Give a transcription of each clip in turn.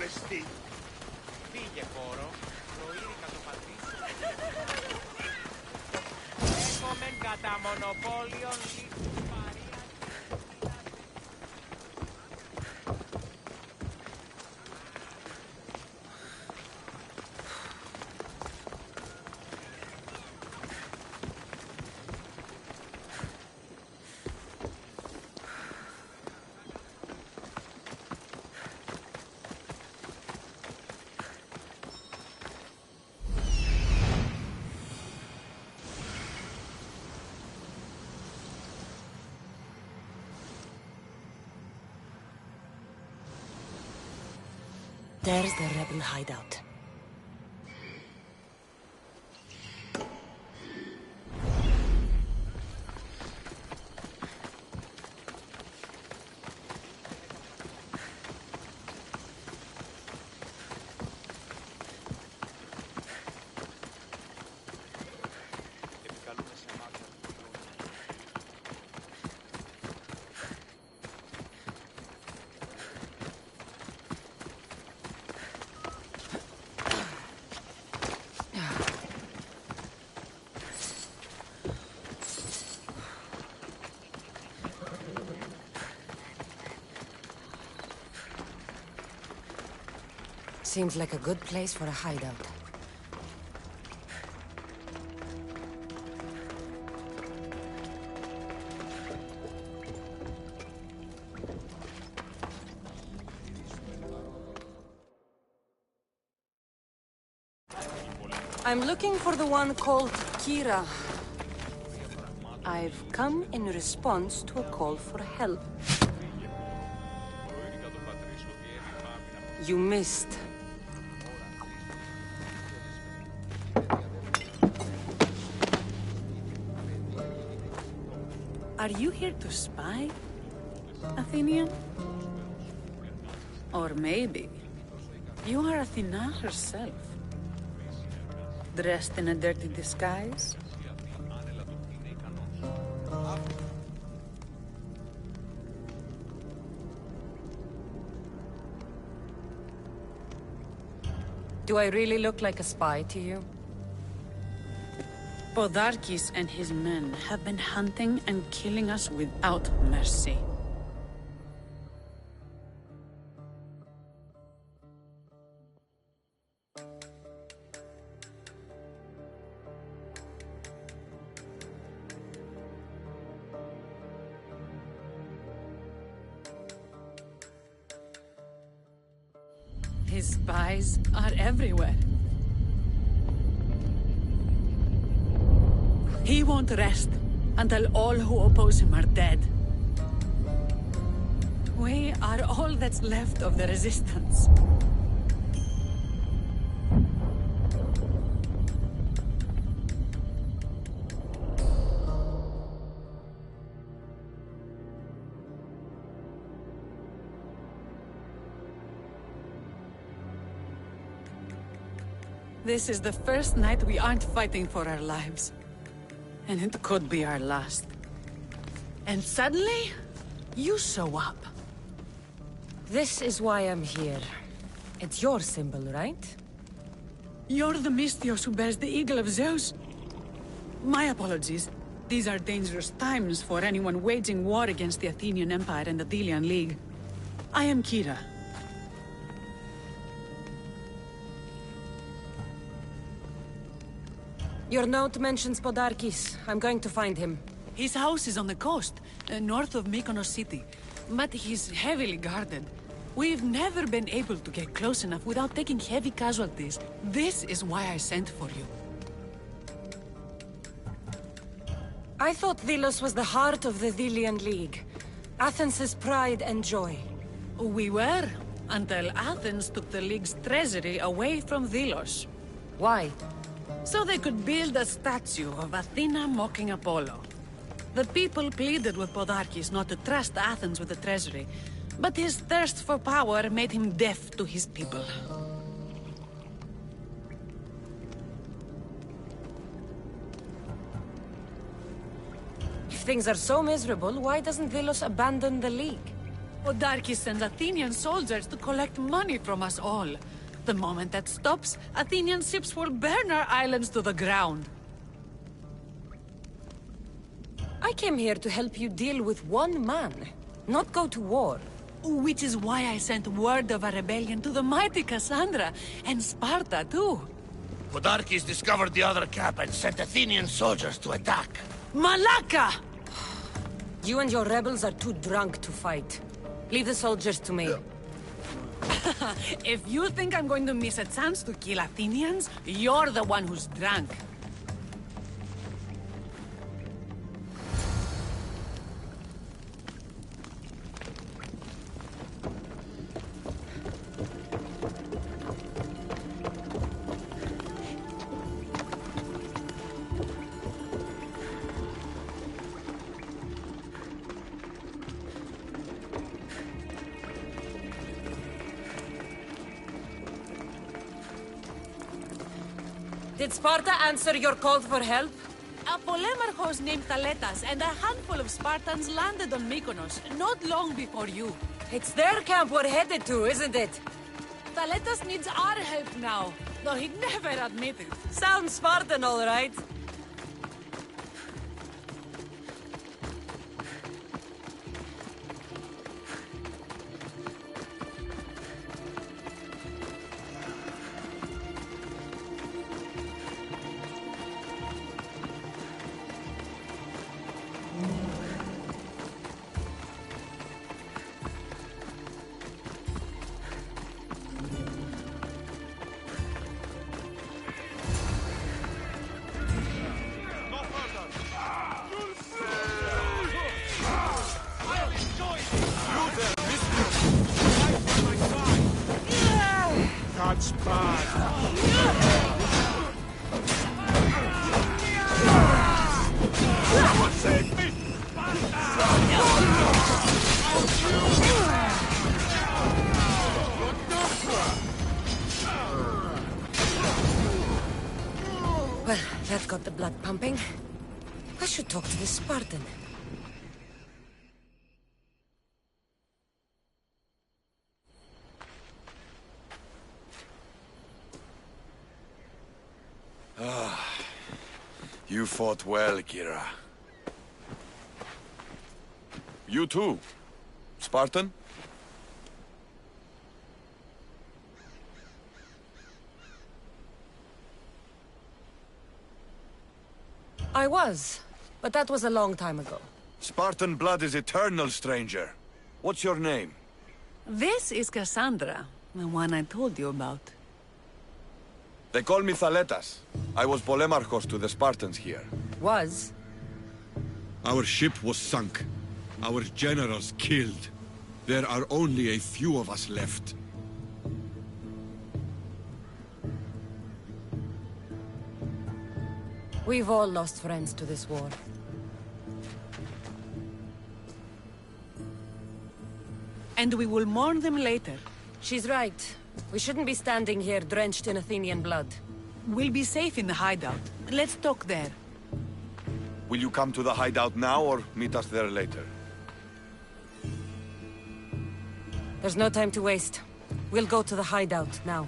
ζεστή. Φύγε, κόρο. Προείρικα το πατρίσιο. Έχομεν κατά μονοπόλιον λύσους παρίας. There's the rebel hideout. Seems like a good place for a hideout. I'm looking for the one called Kira. I've come in response to a call for help. You missed. Are you here to spy, Athenian? Or maybe you are Athena herself, dressed in a dirty disguise? Do I really look like a spy to you? Podarkis and his men have been hunting and killing us without mercy. His spies are everywhere. He won't rest until all who oppose him are dead. We are all that's left of the resistance. This is the first night we aren't fighting for our lives. And it could be our last. And suddenly, you show up. This is why I'm here. It's your symbol, right? You're the Mystios who bears the eagle of Zeus? My apologies. These are dangerous times for anyone waging war against the Athenian Empire and the Delian League. I am Kira. Your note mentions Podarkis. I'm going to find him. His house is on the coast, north of Mykonos city. But he's heavily guarded. We've never been able to get close enough without taking heavy casualties. This is why I sent for you. I thought Delos was the heart of the Delian League. Athens' pride and joy. We were, until Athens took the League's treasury away from Delos. Why? So they could build a statue of Athena mocking Apollo. The people pleaded with Podarkis not to trust Athens with the treasury, but his thirst for power made him deaf to his people. If things are so miserable, why doesn't Delos abandon the League? Podarkes sends Athenian soldiers to collect money from us all. The moment that stops, Athenian ships will burn our islands to the ground. I came here to help you deal with one man, not go to war. Which is why I sent word of a rebellion to the mighty Kassandra, and Sparta too. Podarkes discovered the other cap and sent Athenian soldiers to attack. Malaka! You and your rebels are too drunk to fight. Leave the soldiers to me. If you think I'm going to miss a chance to kill Athenians, you're the one who's drunk. Did Sparta answer your call for help? A polemarchos named Thaletas and a handful of Spartans landed on Mykonos not long before you. It's their camp we're headed to, isn't it? Thaletas needs our help now, though he'd never admit it. Sounds Spartan, all right. God's bad. Well, that got the blood pumping. I should talk to this Spartan. You fought well, Kira. You too, Spartan? I was, but that was a long time ago. Spartan blood is eternal, stranger. What's your name? This is Kassandra, the one I told you about. They call me Thaletas. I was polemarchos to the Spartans here. Was? Our ship was sunk. Our generals killed. There are only a few of us left. We've all lost friends to this war. And we will mourn them later. She's right. We shouldn't be standing here drenched in Athenian blood. We'll be safe in the hideout. Let's talk there. Will you come to the hideout now or meet us there later? There's no time to waste. We'll go to the hideout now.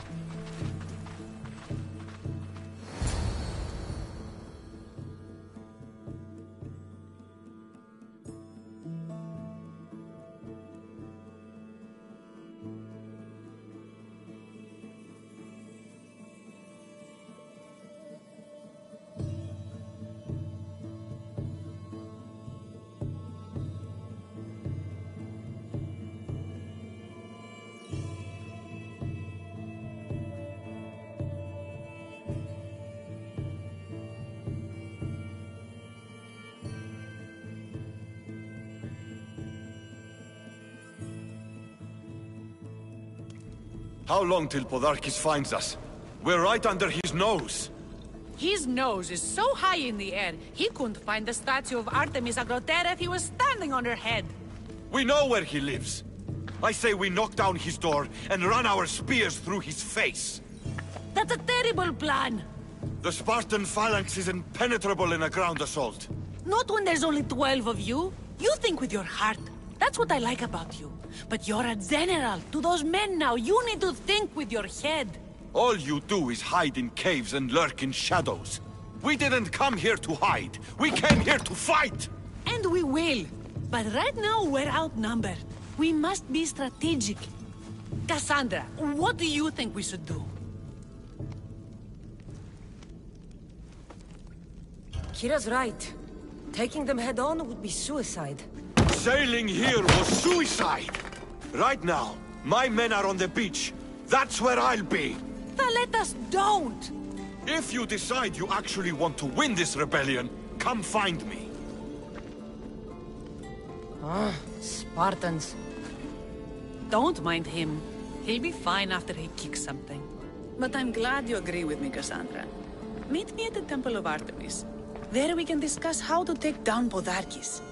How long till Podarkes finds us? We're right under his nose. His nose is so high in the air, he couldn't find the statue of Artemis Agrotera if he was standing on her head. We know where he lives. I say we knock down his door and run our spears through his face. That's a terrible plan. The Spartan phalanx is impenetrable in a ground assault. Not when there's only 12 of you. You think with your heart. That's what I like about you. But you're a general to those men now. You need to think with your head. All you do is hide in caves and lurk in shadows. We didn't come here to hide. We came here to fight! And we will. But right now, we're outnumbered. We must be strategic. Kassandra, what do you think we should do? Kira's right. Taking them head-on would be suicide. Sailing here was suicide! Right now, my men are on the beach. That's where I'll be! Then let us don't! If you decide you actually want to win this rebellion, come find me. Spartans. Don't mind him. He'll be fine after he kicks something. But I'm glad you agree with me, Kassandra. Meet me at the Temple of Artemis. There we can discuss how to take down Podarkis.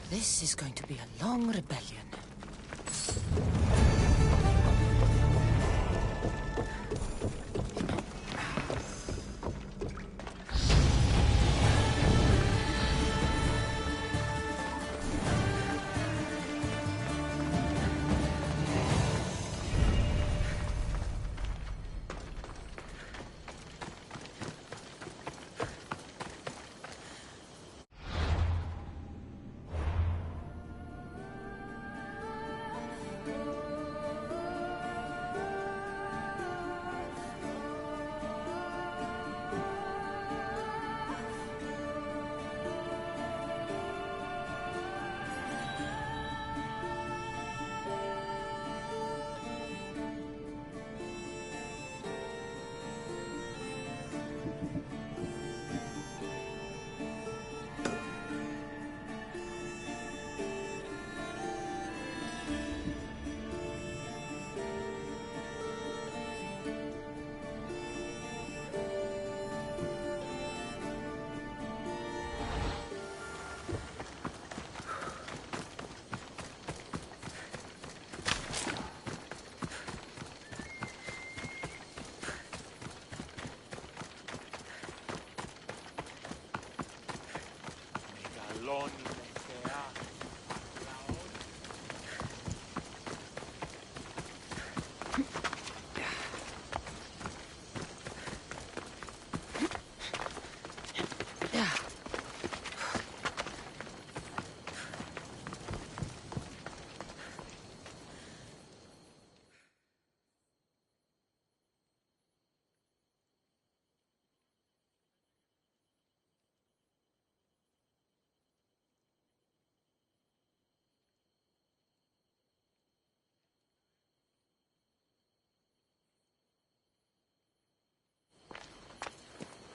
This is going to be a long rebellion.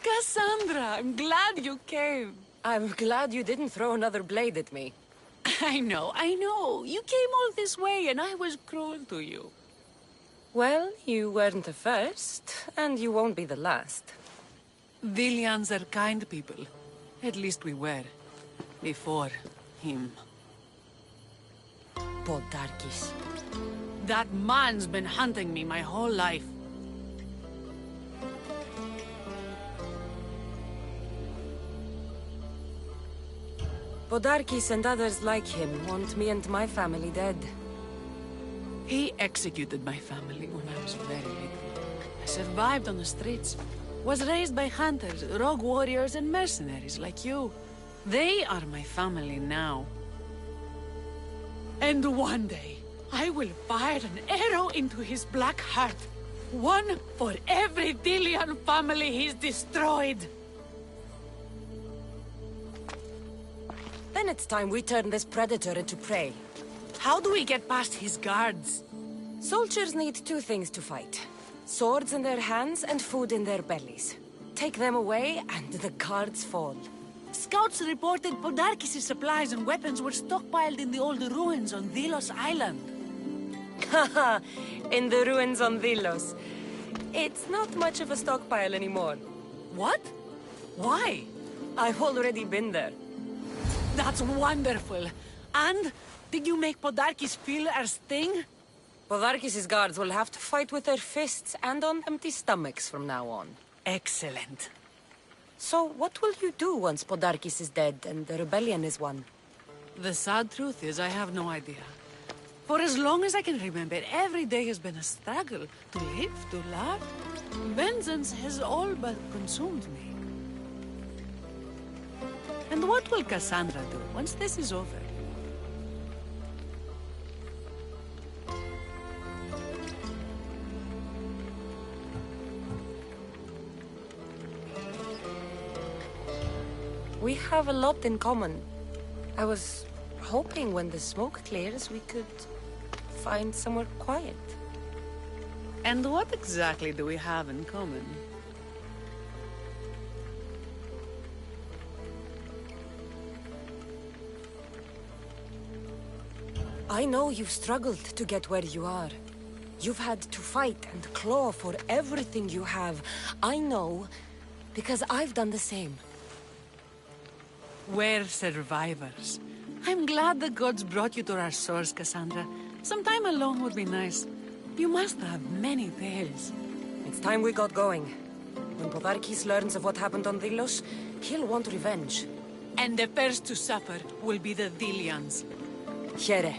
Kassandra, I'm glad you came. I'm glad you didn't throw another blade at me. I know. You came all this way and I was cruel to you. Well, you weren't the first, and you won't be the last. Villians are kind people. At least we were. Before him. Podarkis. That man's been hunting me my whole life. Podarkis and others like him want me and my family dead. He executed my family when I was very little. I survived on the streets. Was raised by hunters, rogue warriors, and mercenaries like you. They are my family now. And one day, I will fire an arrow into his black heart. One for every Delian family he's destroyed. Then it's time we turn this predator into prey. How do we get past his guards? Soldiers need two things to fight. Swords in their hands and food in their bellies. Take them away and the guards fall. Scouts reported Podarkis' supplies and weapons were stockpiled in the old ruins on Delos Island. Haha, in the ruins on Delos. It's not much of a stockpile anymore. What? Why? I've already been there. That's wonderful. And did you make Podarkis feel our sting? Podarkis' guards will have to fight with their fists and on empty stomachs from now on. Excellent. So what will you do once Podarkis is dead and the rebellion is won? The sad truth is I have no idea. For as long as I can remember, every day has been a struggle to live, to love. Vengeance has all but consumed me. And what will Kassandra do once this is over? We have a lot in common. I was hoping when the smoke clears, we could find somewhere quiet. And what exactly do we have in common? I know you've struggled to get where you are. You've had to fight and claw for everything you have. I know, because I've done the same. We're survivors. I'm glad the gods brought you to our source, Kassandra. Some time alone would be nice. You must have many tales. It's time we got going. When Podarkis learns of what happened on Delos, he'll want revenge. And the first to suffer will be the Dilians. Here.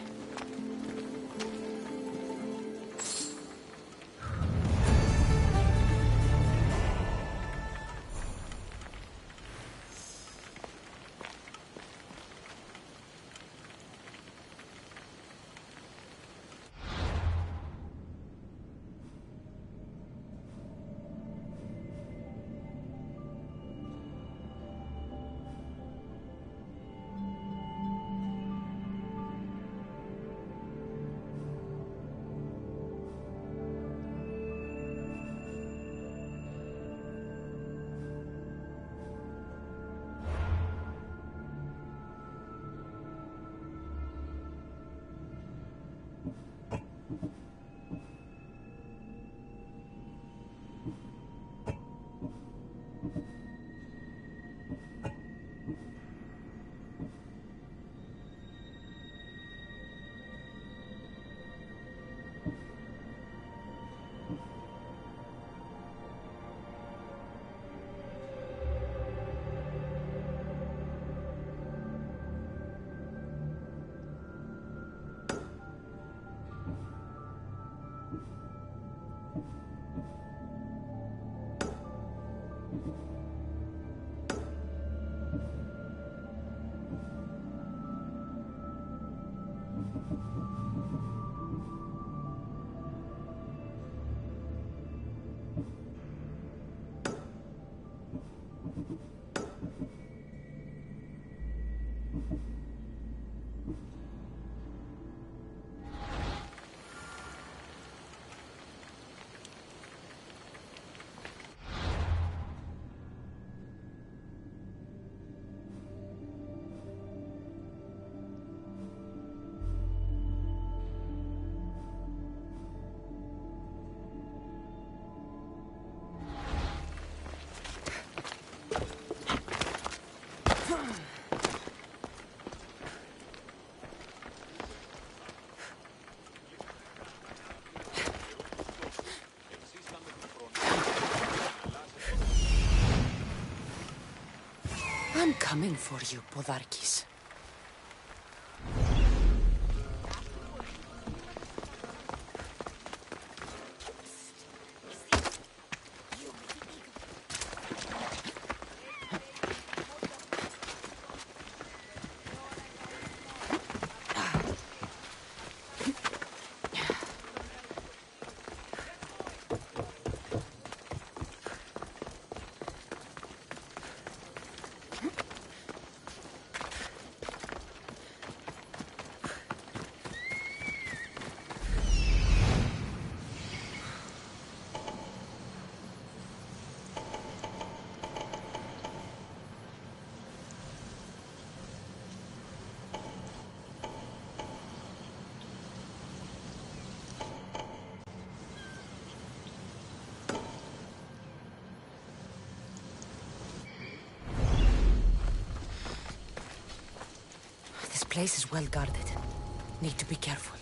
I'm coming for you, Podarkis. This place is well guarded. Need to be careful.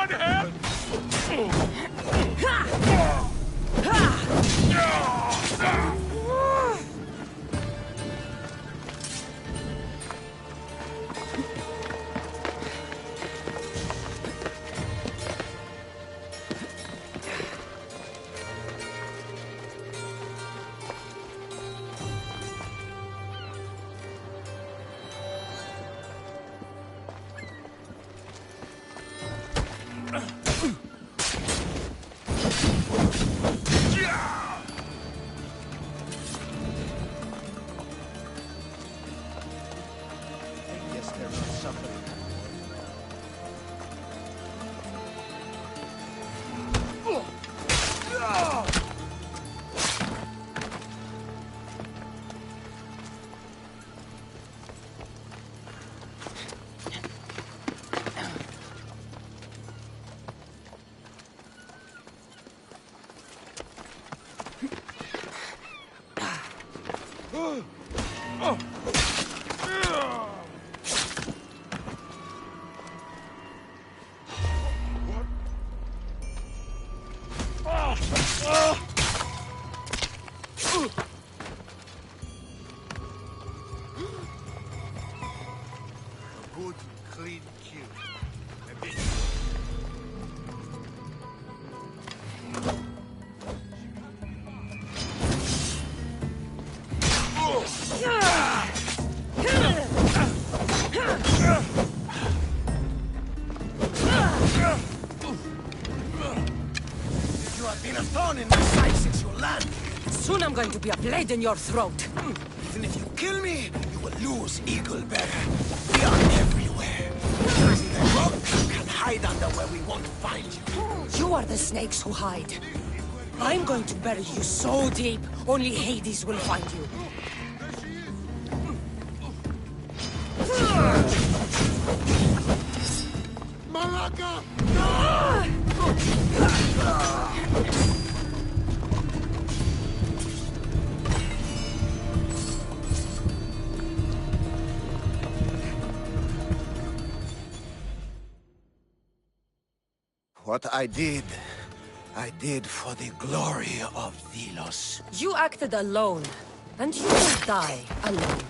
Anyone help? Good, clean kill. And this You have been a thorn in my side since you landed. Soon I'm going to be a blade in your throat. Even if you kill me, you will lose Eagle Bearer. We are everywhere. The rock can hide under where we won't find you. You are the snakes who hide. I'm going to bury you so deep, only Hades will find you. Malaka! What I did for the glory of Delos. You acted alone, and you will die alone.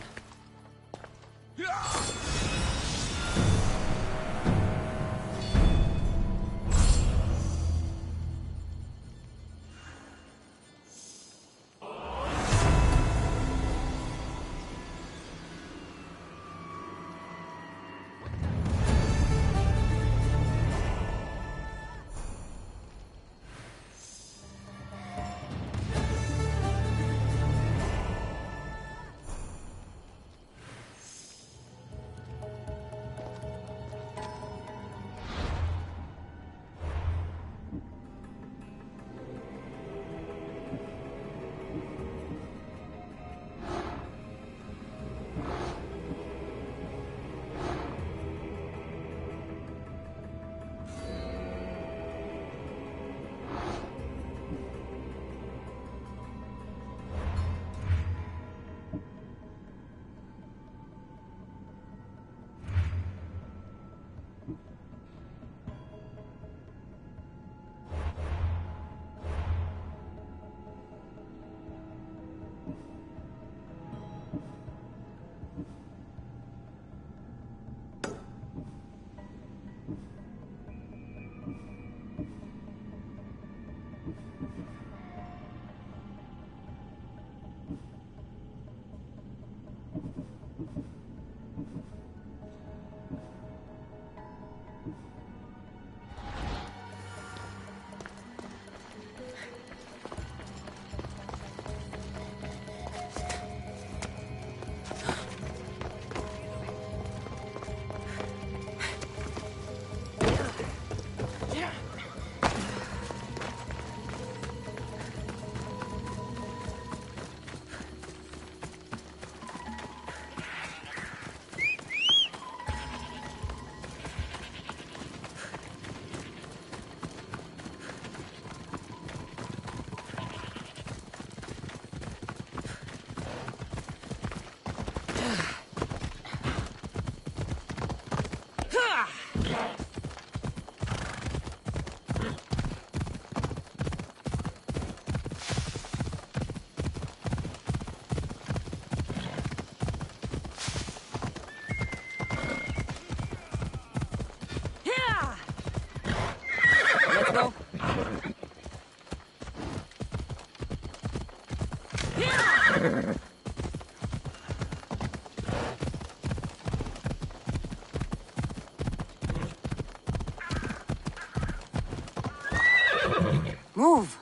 Move.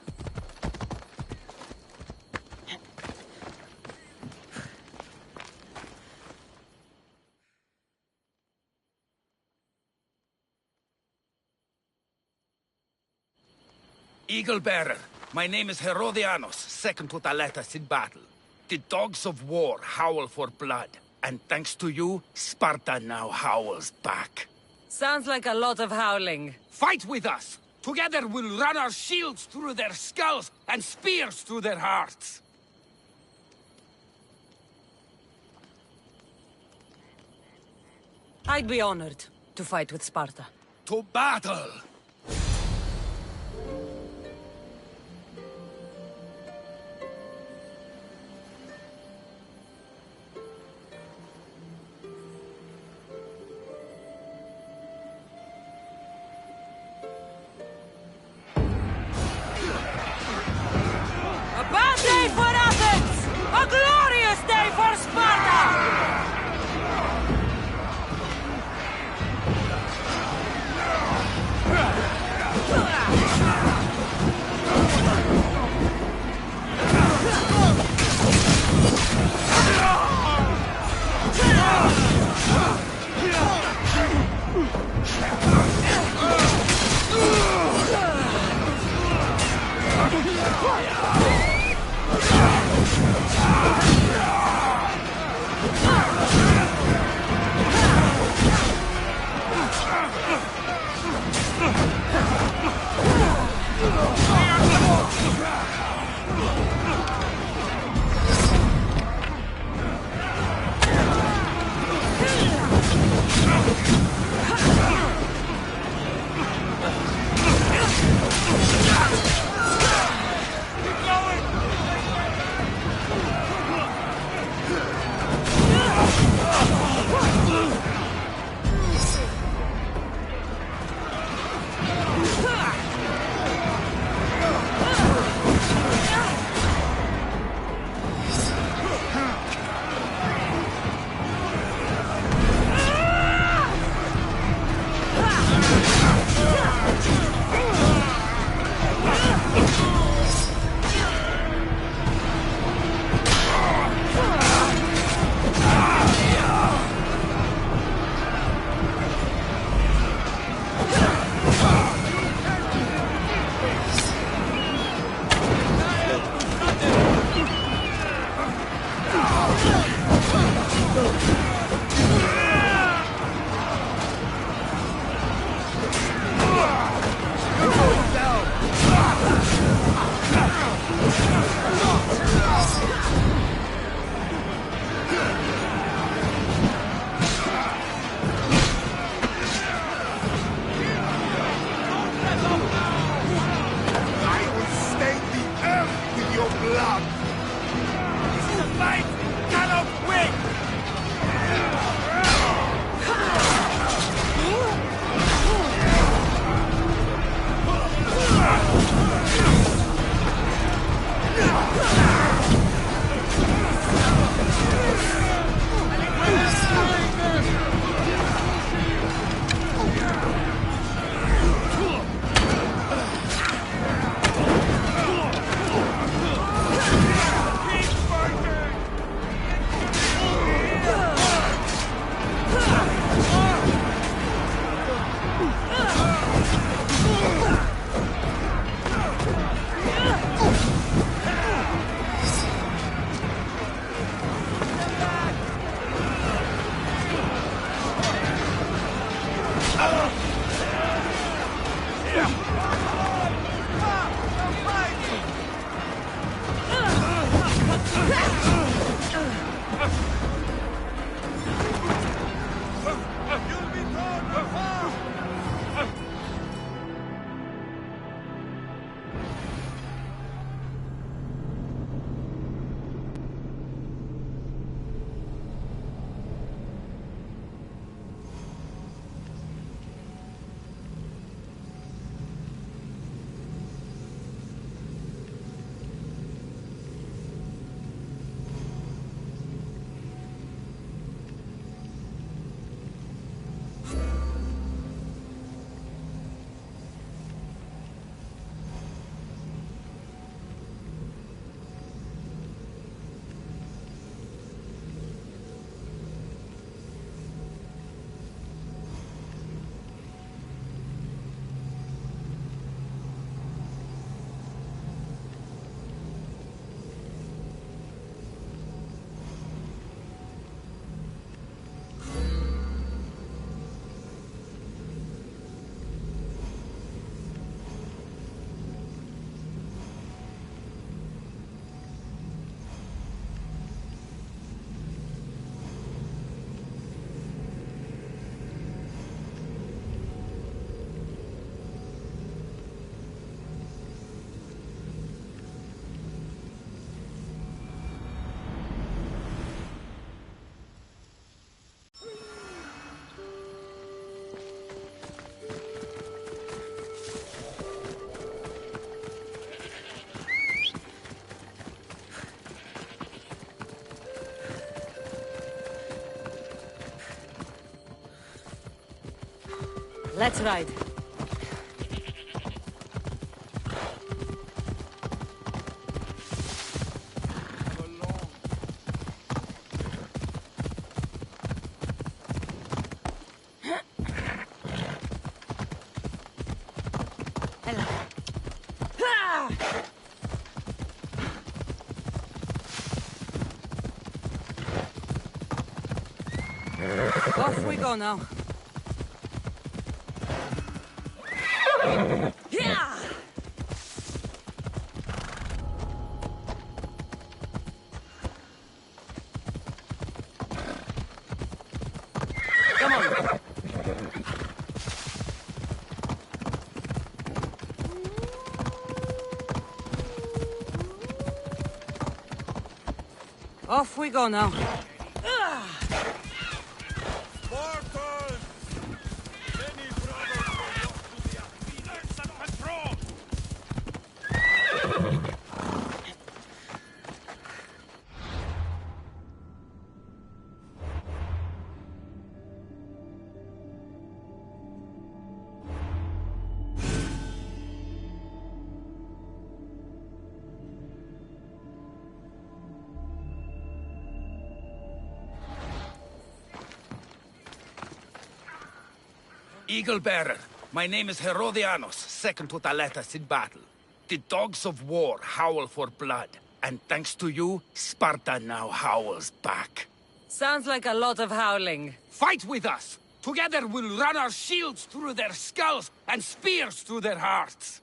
Eagle Bearer, my name is Herodianos, second to Thaletas in battle. The dogs of war howl for blood, and thanks to you, Sparta now howls back. Sounds like a lot of howling. Fight with us! Together we'll run our shields through their skulls and spears through their hearts! I'd be honored to fight with Sparta. To battle! A bad day for Athens! A glorious day for Sparta! Let's ride. Off we go now. Yeah! Come on. Off we go now. Eagle Bearer, my name is Herodianos, second to Thaletas in battle. The dogs of war howl for blood, and thanks to you, Sparta now howls back. Sounds like a lot of howling. Fight with us! Together we'll run our shields through their skulls and spears through their hearts!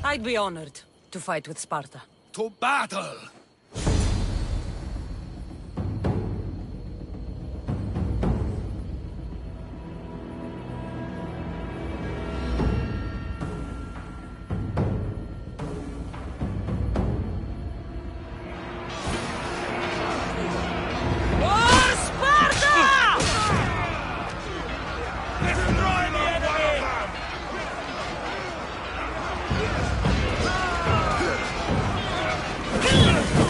I'd be honored to fight with Sparta. To battle! Kill him!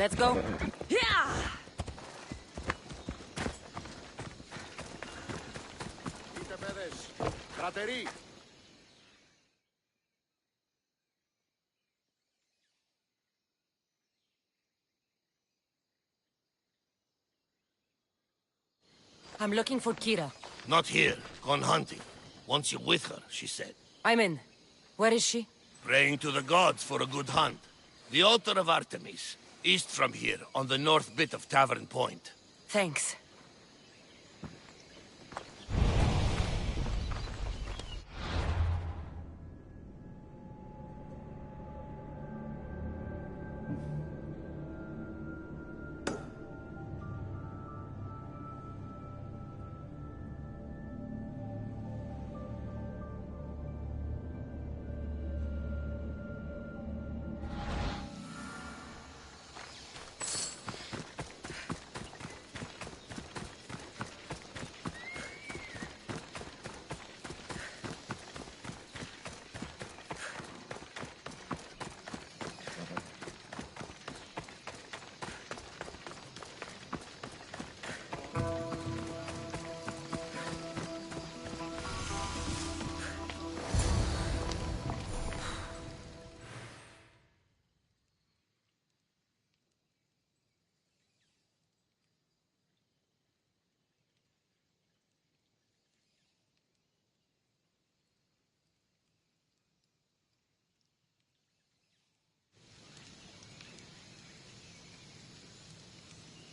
Let's go. Yeah! I'm looking for Kira. Not here. Gone hunting. Wants you with her, she said. I'm in. Where is she? Praying to the gods for a good hunt. The altar of Artemis. East from here, on the north bit of Tavern Point. Thanks.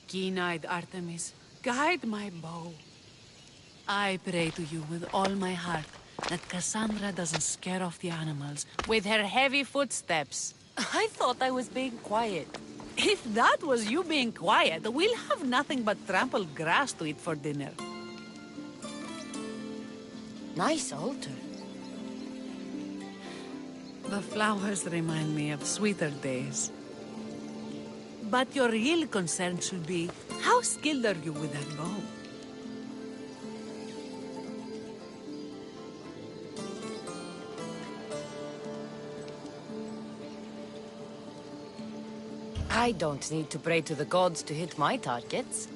Keen-eyed Artemis, guide my bow. I pray to you with all my heart that Kassandra doesn't scare off the animals with her heavy footsteps. I thought I was being quiet. If that was you being quiet, we'll have nothing but trampled grass to eat for dinner. Nice altar. The flowers remind me of sweeter days. But your real concern should be, how skilled are you with that bow? I don't need to pray to the gods to hit my targets.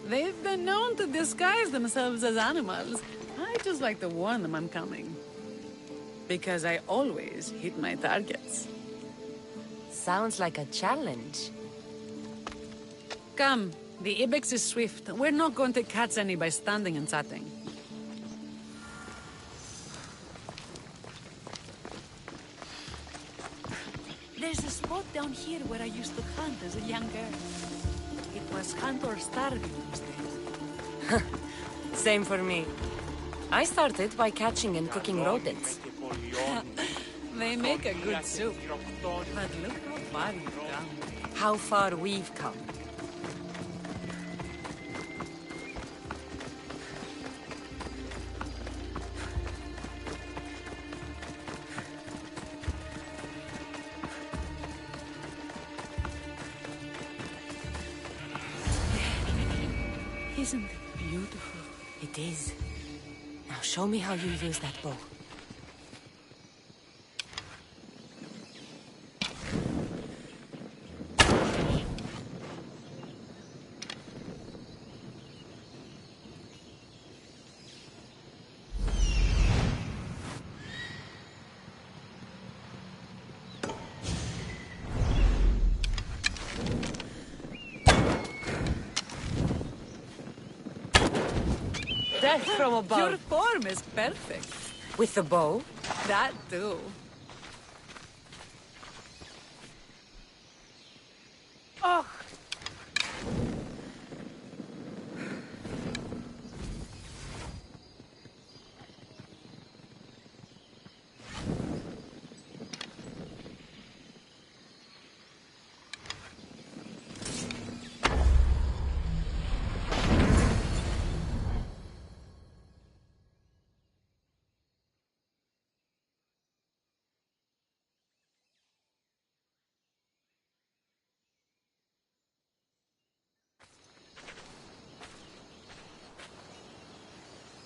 They've been known to disguise themselves as animals. I just like to warn them I'm coming. Because I always hit my targets. Sounds like a challenge. Come, the ibex is swift. We're not going to catch any by standing and chatting. There's a spot down here where I used to hunt as a young girl. It was hunt or starve in those days. Same for me. I started by catching and cooking rodents. They make a good soup. But look how far you've come. How far we've come. Isn't it beautiful? It is. Now show me how you use that bow. Death from above. Your form is perfect. With the bow? That too. Oh!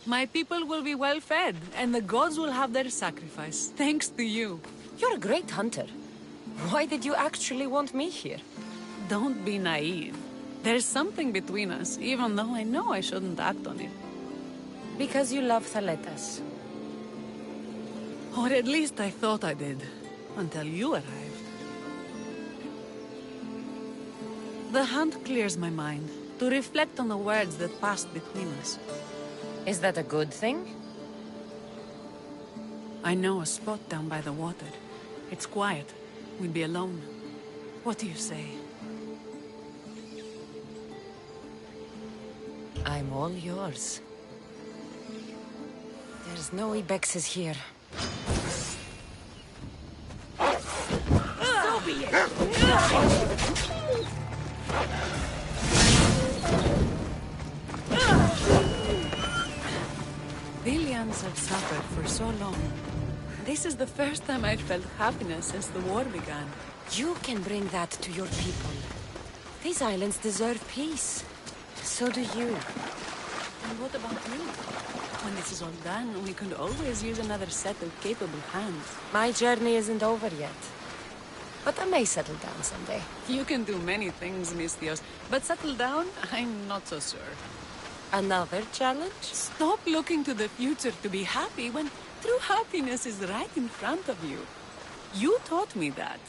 My people will be well fed, and the gods will have their sacrifice, thanks to you. You're a great hunter. Why did you actually want me here? Don't be naive. There's something between us, even though I know I shouldn't act on it. Because you love Thaletas. Or at least I thought I did, until you arrived. The hunt clears my mind, to reflect on the words that passed between us. Is that a good thing? I know a spot down by the water. It's quiet. We'll be alone. What do you say? I'm all yours. There's no ibexes here. So be it! Billions have suffered for so long. This is the first time I've felt happiness since the war began. You can bring that to your people. These islands deserve peace. So do you. And what about me? When this is all done, we could always use another set of capable hands. My journey isn't over yet. But I may settle down someday. You can do many things, Mistios, but settle down, I'm not so sure. Another challenge? Stop looking to the future to be happy when true happiness is right in front of you. You taught me that.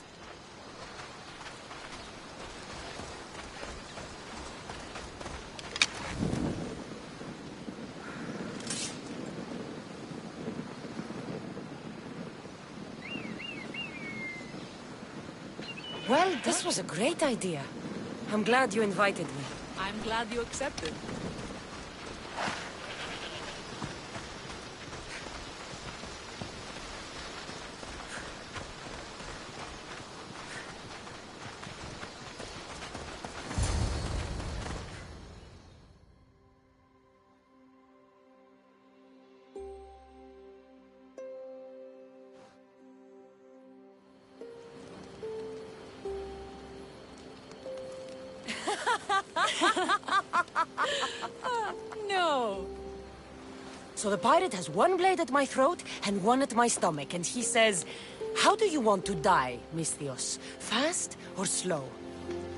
Well, this was a great idea. I'm glad you invited me. I'm glad you accepted. No. So the pirate has one blade at my throat and one at my stomach, and he says, "How do you want to die, Misthios? Fast or slow?"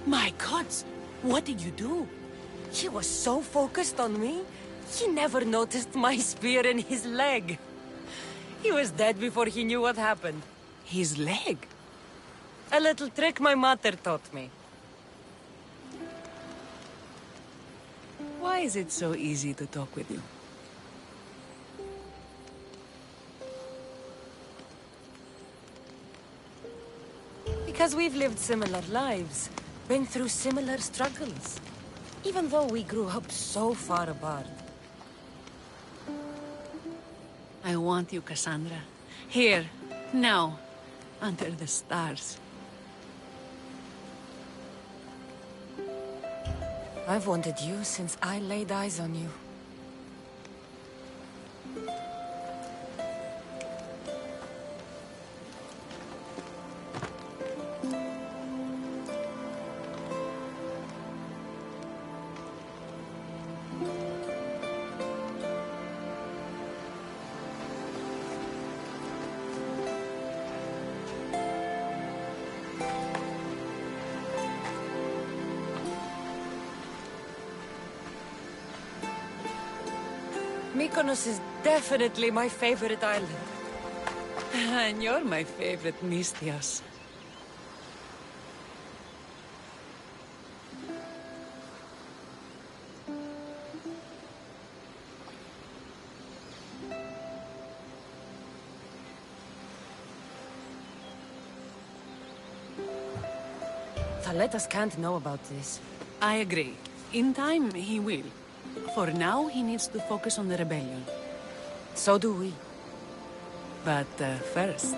My gods, what did you do? He was so focused on me, he never noticed my spear in his leg. He was dead before he knew what happened. His leg? A little trick my mother taught me. Why is it so easy to talk with you? Because we've lived similar lives, been through similar struggles. Even though we grew up so far apart. I want you, Kassandra. Here, now, under the stars. I've wanted you since I laid eyes on you. Mykonos is definitely my favorite island. And you're my favorite, Misthios. Thaletas can't know about this. I agree. In time, he will. For now, he needs to focus on the rebellion. So do we. But first...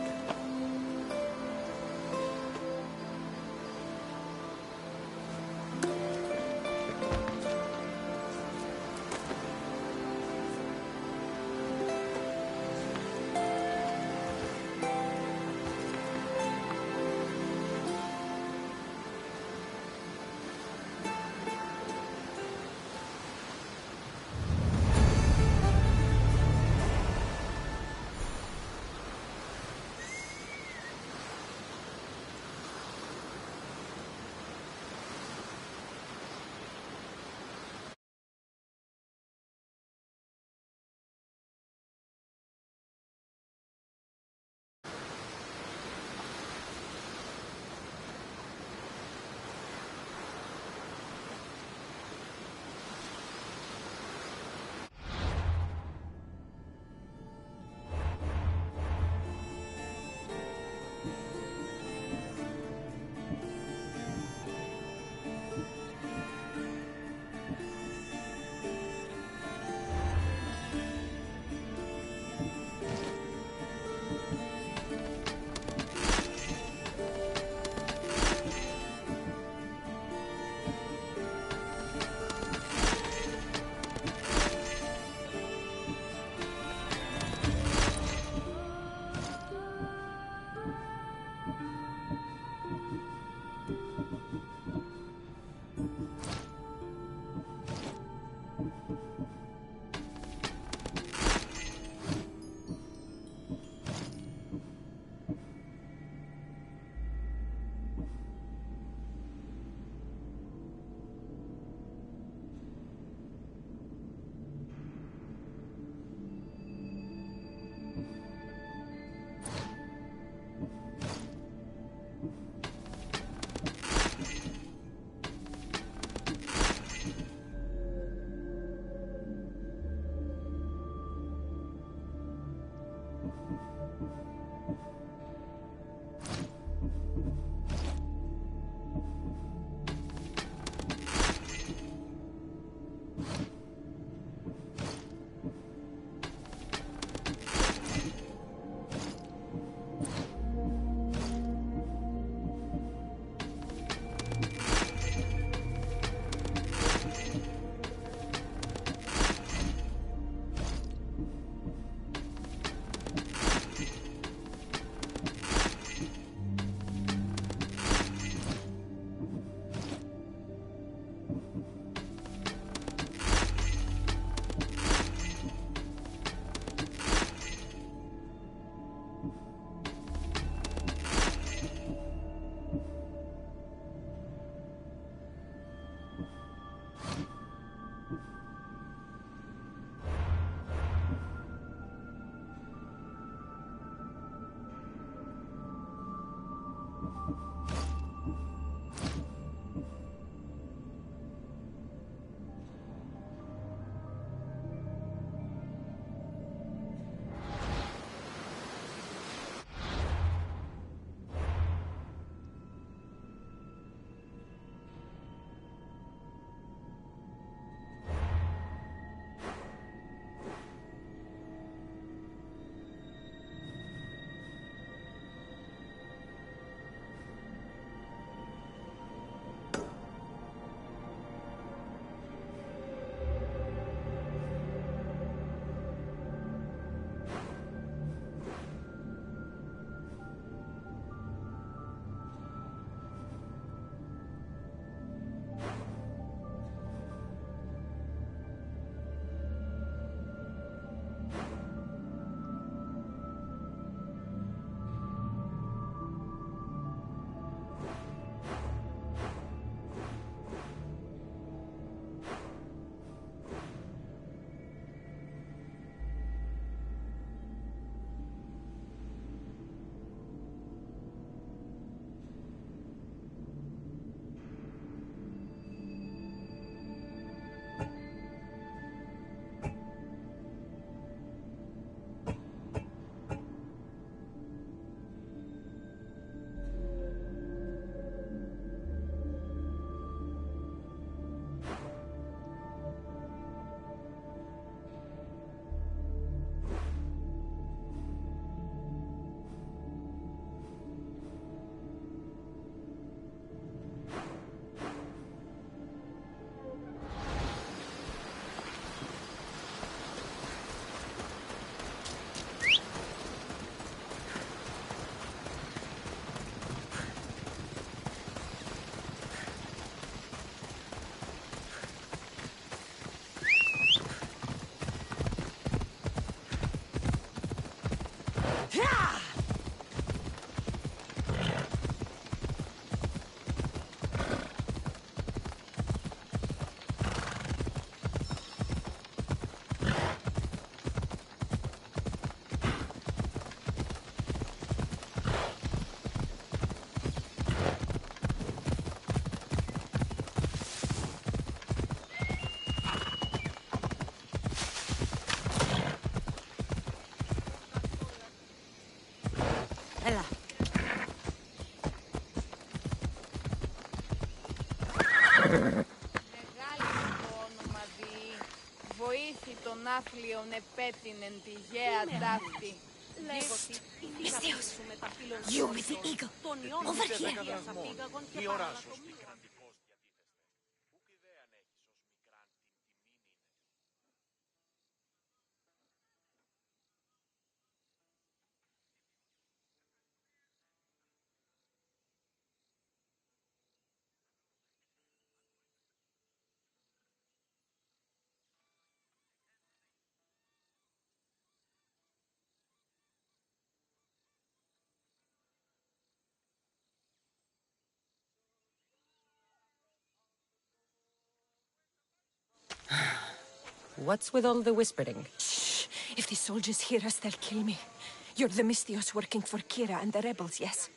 Βοήθη τον άθλιον επέτεινεν τη γέα ταύτη. Misthios, you with the eagle, over here. What's with all the whispering? Shh! If the soldiers hear us, they'll kill me. You're the Misthios working for Kira and the rebels, yes?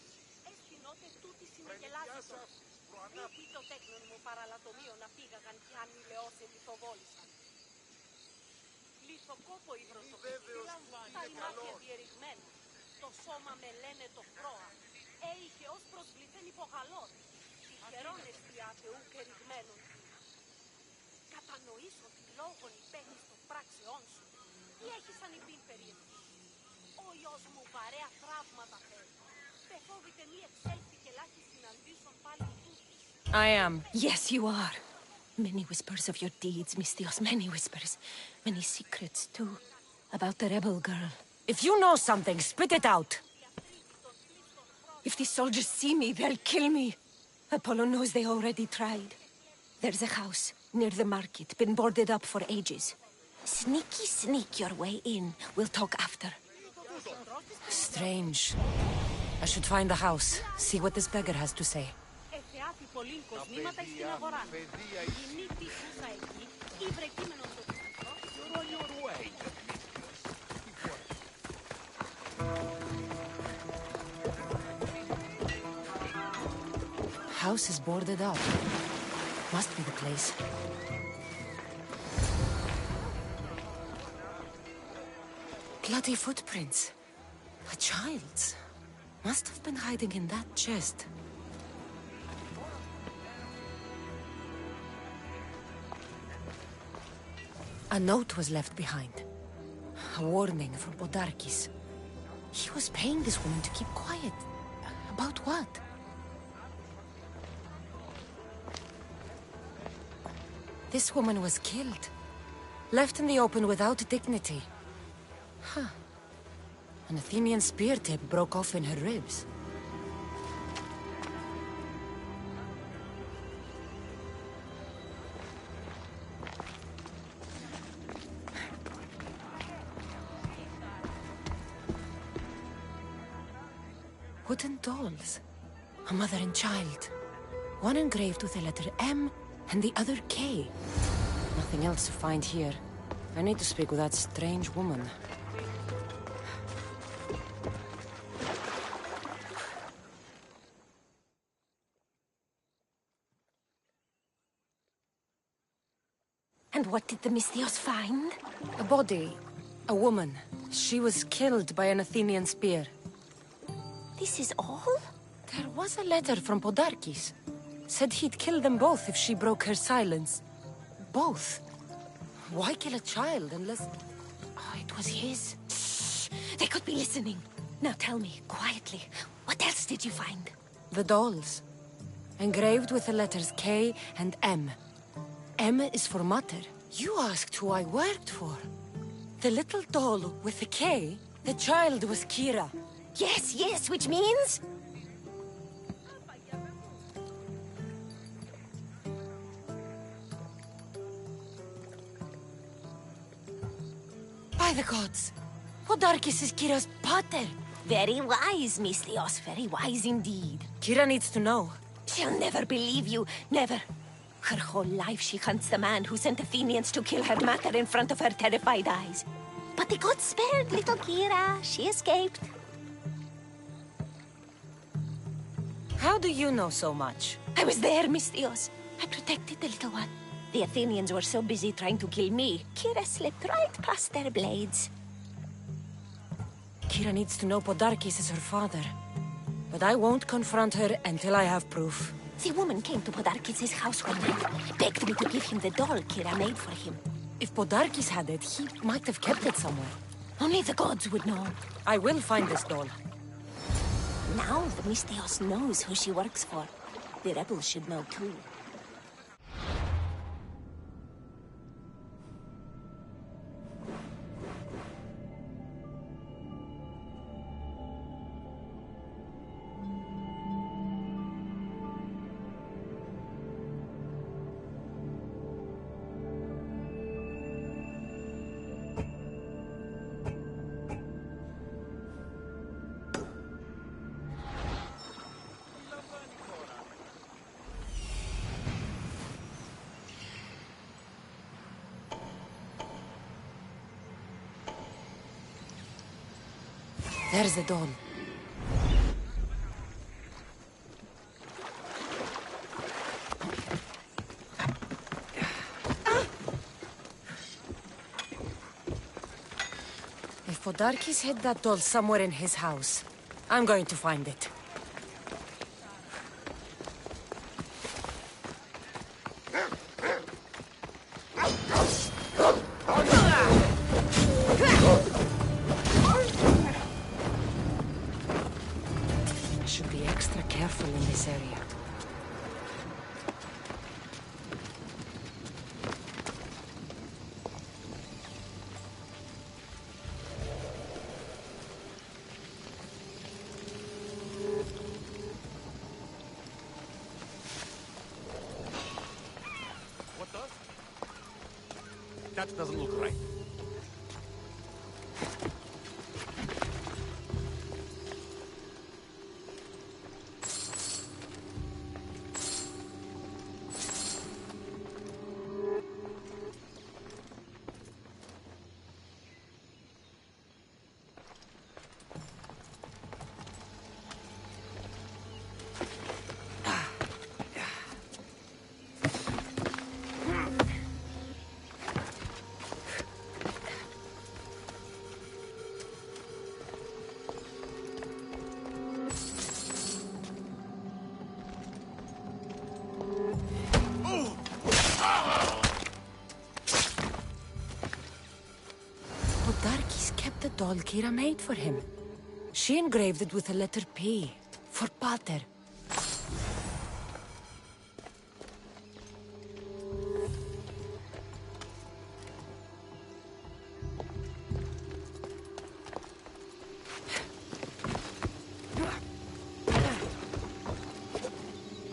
Κατανοήσω τι λόγον υπέχεις των πράξεών σου. Τι έχεις σαν υπήν περίεργος. Ο γιος μου παρέα τραύματα θέλει. Δεν φόβηται μη εξέλθει και λάχει συναντήσεων πάλι τούτης. I am. Yes, you are. Many whispers of your deeds, Misthios. Many whispers. Many secrets, too. About the rebel girl. If you know something, spit it out. If the soldiers see me, they'll kill me. Apollo knows they already tried. There's a house near the market, been boarded up for ages. Sneak your way in. We'll talk after. Strange. I should find the house, see what this beggar has to say. House is boarded up. Must be the place. Bloody footprints. A child's. Must have been hiding in that chest. A note was left behind. A warning from Podarkis. He was paying this woman to keep quiet. About what? This woman was killed. Left in the open without dignity. Huh. An Athenian spear tip broke off in her ribs. Wooden dolls. A mother and child. One engraved with the letter M and the other K. Nothing else to find here. I need to speak with that strange woman. And what did the Misthios find? A body. A woman. She was killed by an Athenian spear. This is all? There was a letter from Podarkis. Said he'd kill them both if she broke her silence. Both? Why kill a child unless... Oh, it was his. Shh! They could be listening. Now tell me, quietly, what else did you find? The dolls. Engraved with the letters K and M. M is for mother. You asked who I worked for. The little doll with the K, the child was Kira. Yes, which means? By the gods! Podarkis is Kira's pater! Very wise, Misthios, very wise indeed. Kira needs to know. She'll never believe you, never. Her whole life she hunts the man who sent Athenians to kill her mater in front of her terrified eyes. But the gods spared little Kira. She escaped. How do you know so much? I was there, Misthios. I protected the little one. The Athenians were so busy trying to kill me, Kira slipped right past their blades. Kira needs to know Podarkis is her father. But I won't confront her until I have proof. The woman came to Podarkis' house one night, begged me to give him the doll Kira made for him. If Podarkis had it, he might have kept it somewhere. Only the gods would know. I will find this doll. Now the Misthios knows who she works for. The rebels should know too. There's the doll. If Podarkis hid that doll somewhere in his house, I'm going to find it. Careful in this area. What does? That doesn't look right. Podarkis kept the doll Kira made for him. She engraved it with the letter P, for Pater.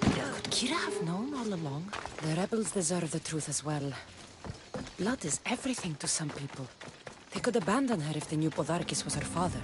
Could Kira have known all along? The rebels deserve the truth as well. Blood is everything to some people. They could abandon her if they knew Podarkis was her father.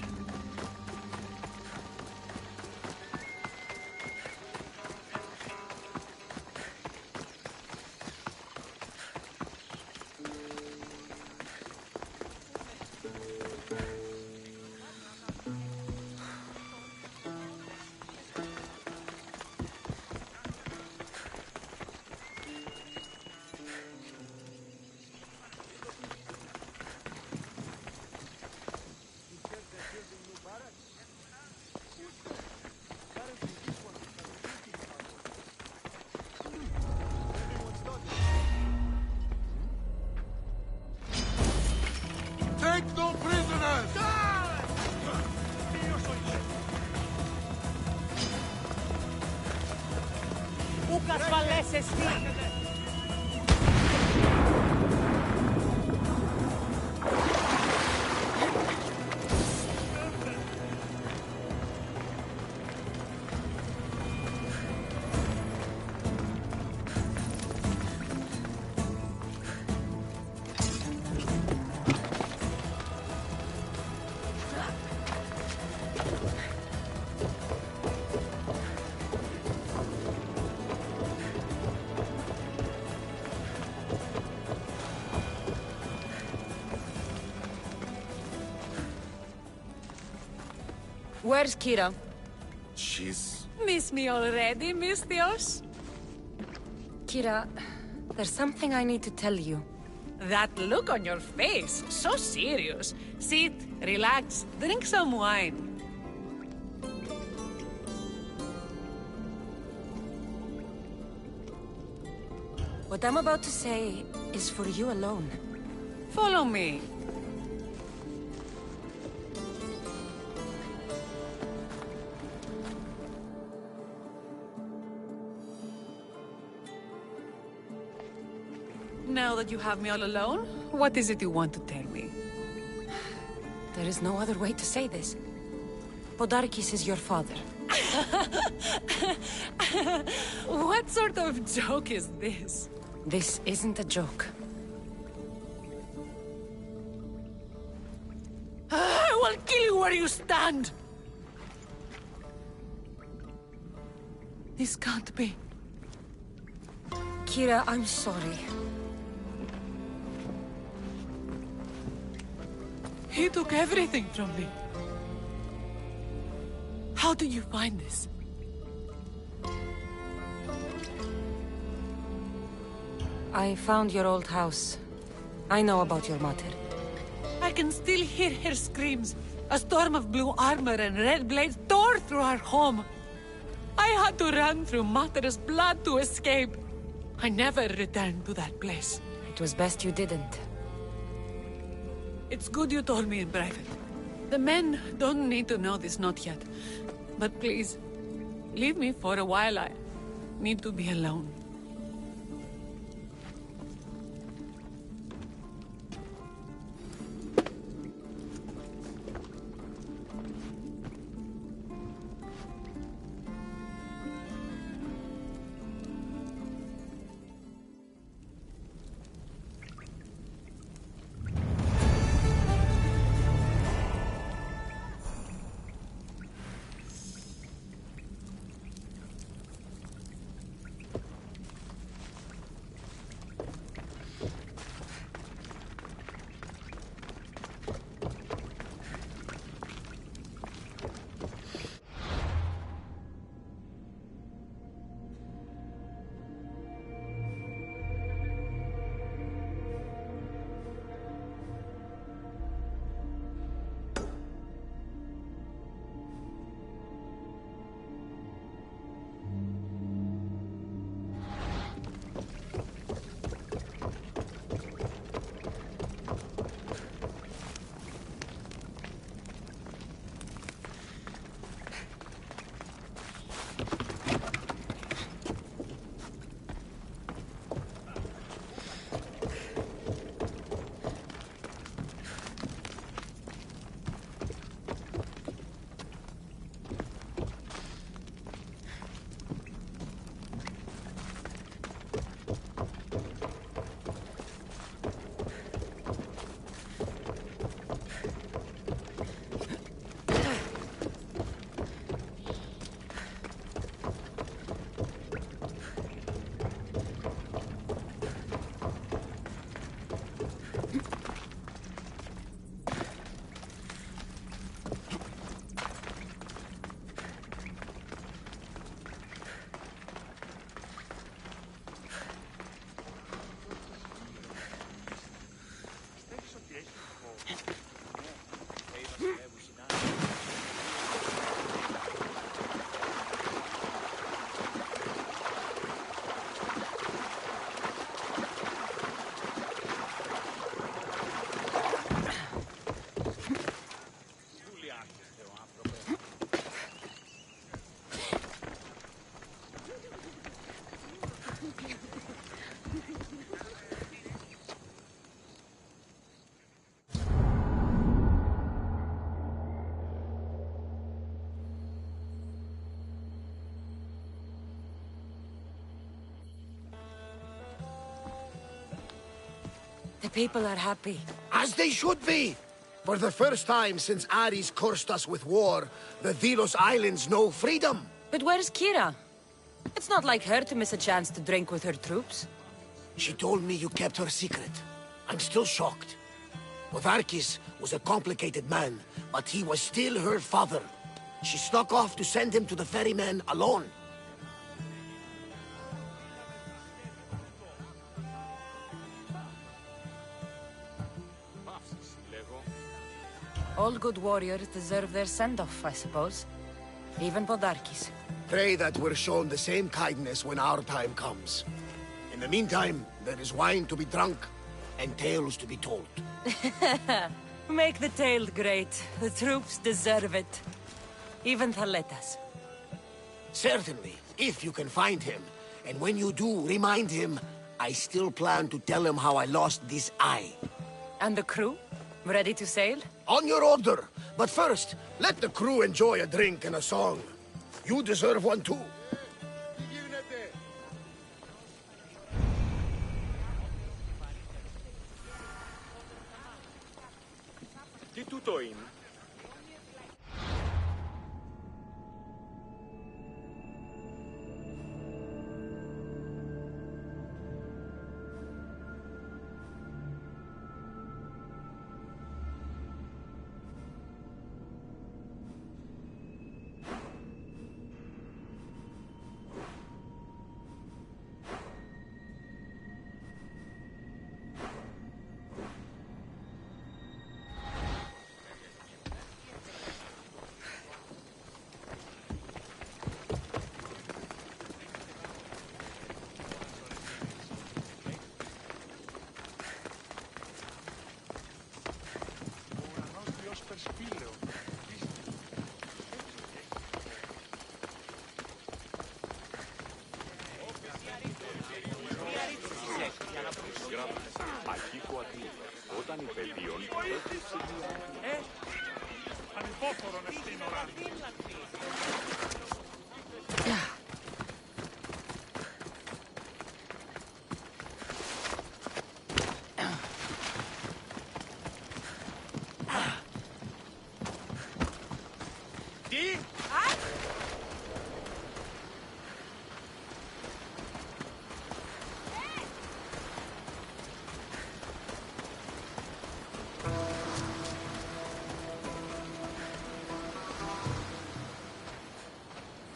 Take no prisoners! Ukas Valles Where's Kira? She's... Miss me already, Misthios? Kira, there's something I need to tell you. That look on your face, so serious. Sit, relax, drink some wine. What I'm about to say is for you alone. Follow me. Now that you have me all alone, what is it you want to tell me? There is no other way to say this. Podarkis is your father. What sort of joke is this? This isn't a joke. I will kill you where you stand! This can't be. Kira, I'm sorry. He took everything from me. How did you find this? I found your old house. I know about your mother. I can still hear her screams. A storm of blue armor and red blades tore through our home. I had to run through Mater's blood to escape. I never returned to that place. It was best you didn't. It's good you told me in private. The men don't need to know this, not yet. But please, leave me for a while. I need to be alone. The people are happy. As they should be! For the first time since Ares cursed us with war, the Delos Islands know freedom! But where's Kira? It's not like her to miss a chance to drink with her troops. She told me you kept her secret. I'm still shocked. Podarkis was a complicated man, but he was still her father. She snuck off to send him to the ferryman alone. All good warriors deserve their send-off, I suppose. Even Podarkis. Pray that we're shown the same kindness when our time comes. In the meantime, there is wine to be drunk and tales to be told. Make the tale great. The troops deserve it. Even Thaletas. Certainly, if you can find him. And when you do, remind him, I still plan to tell him how I lost this eye. And the crew? Ready to sail? On your order. But first, let the crew enjoy a drink and a song. You deserve one too. Τι τούτο είναι?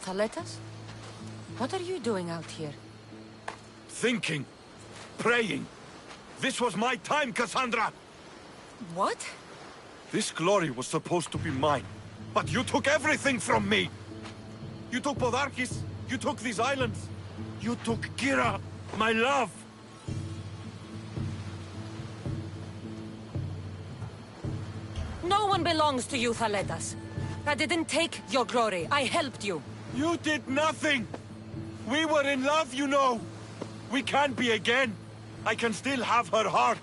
Thaletas? What are you doing out here? Thinking. Praying. This was my time, Kassandra! What? This glory was supposed to be mine. But you took everything from me! You took Podarkis, you took these islands. You took Kira, my love! No one belongs to you, Thaletas. I didn't take your glory. I helped you. You did nothing! We were in love, you know! We can be again. I can still have her heart.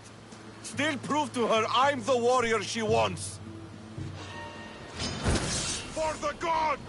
Still prove to her I'm the warrior she wants. For the gods!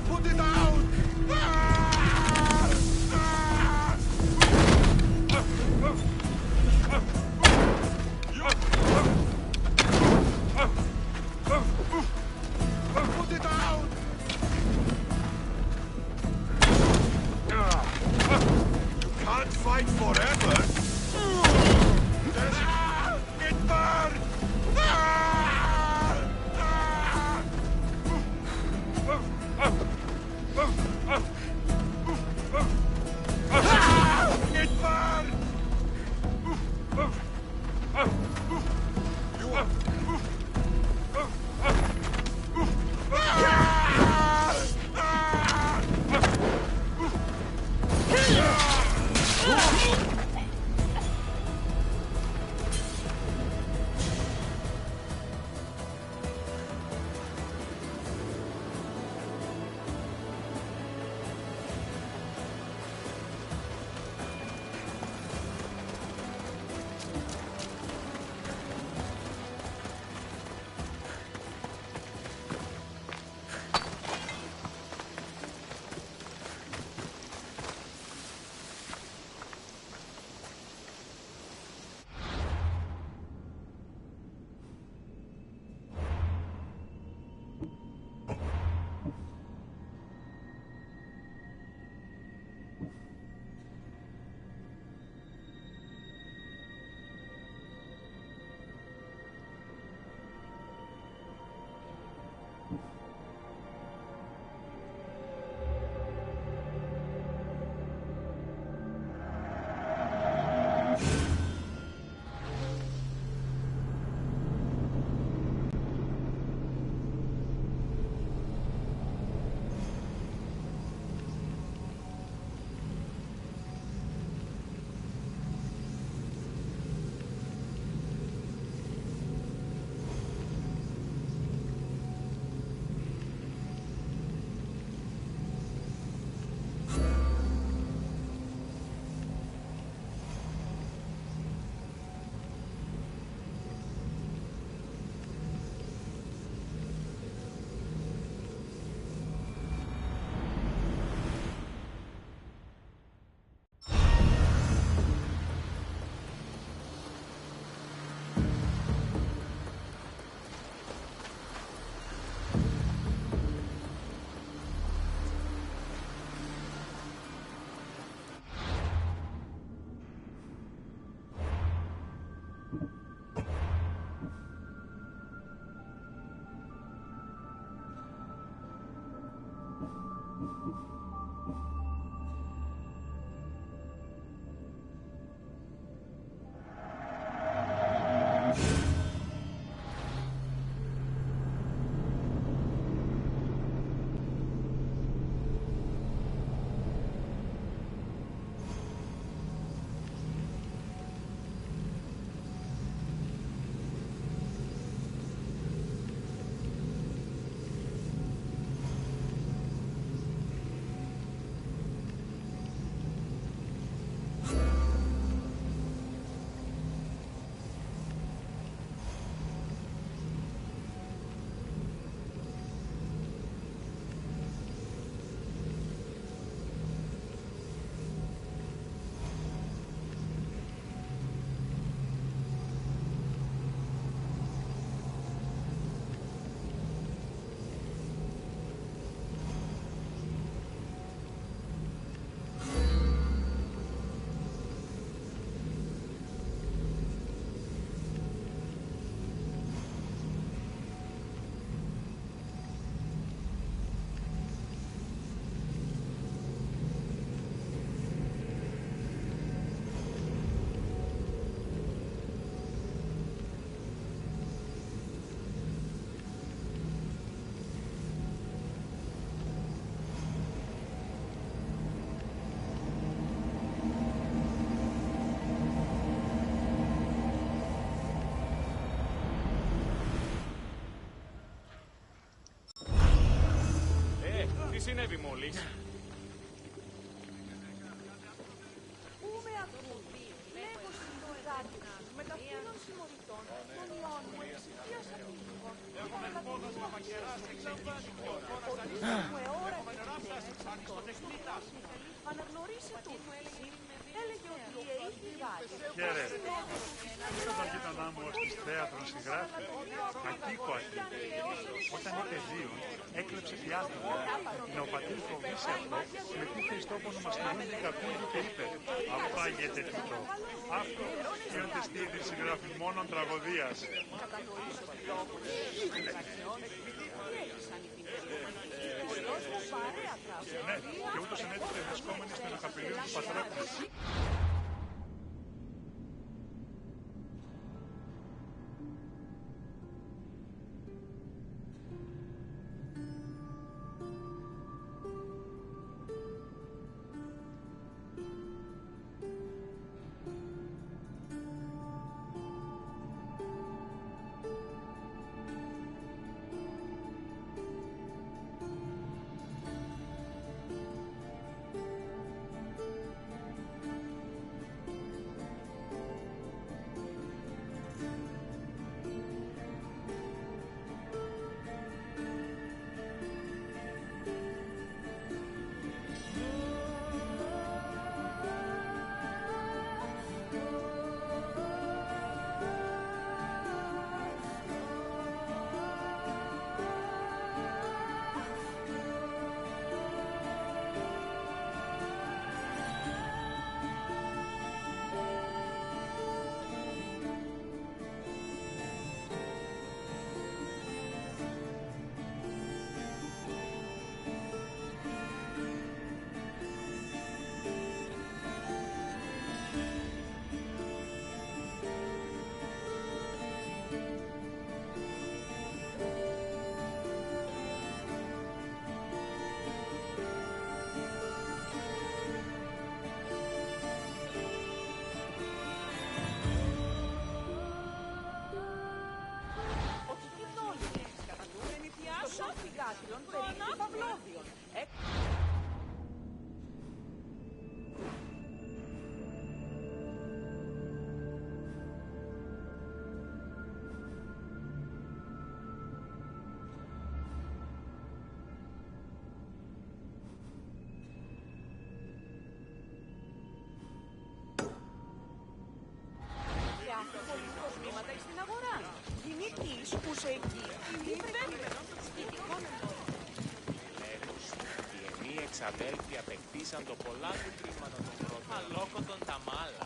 Put it out! Put it out! You can't fight forever! It burns! It burns! Τι συνέβη μόλις? Πού με ακούει, λέγω συντοδάκι μεταφύλων συμμοριτών των ιών μου εξηγίας ανήλικων. Έχουμε πόδας να μακεράσει εξηγήσει και ο φώνας Μου εώρα αναγνωρίσε τούτο. Έλεγε ότι η αιήθη δάκη. Χαίρετε. Τον γείτονά μου ως της θέατρων συγγράφει. Ακίκοακη. Όταν είπε δύο, έκλεψε διάδρομο. Να ο πατήρ φοβήσει αυτό, με τι Χριστόπονο μας θεωρούν την κακούλη και είπε «Απάγεται τούτο». Αυτό γίνονται στη είδη συγγράφη μόνον τραγωδίας. Ναι, και ούτως ενέτειται βρισκόμενοι στην ακαπηλείο του Πατρόπουλου. Αδέλφοι απεκτήσαν το πολλά του κρίματα των πρώτων. Αλόκοτον τα μάλα.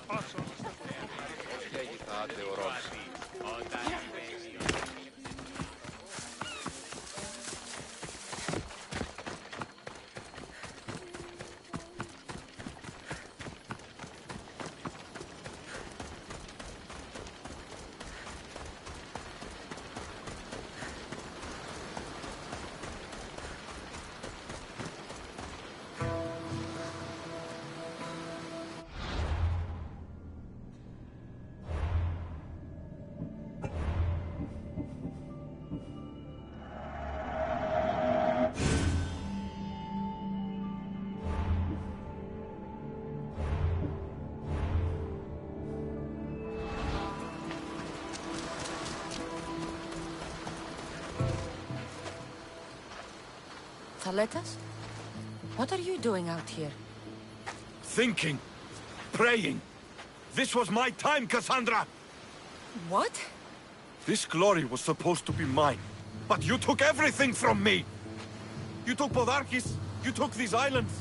Πάσο. Πώς λέγει θα θεωρώσει. Thaletas? What are you doing out here? Thinking. Praying. This was my time, Kassandra! What? This glory was supposed to be mine. But you took everything from me! You took Podarkis. You took these islands.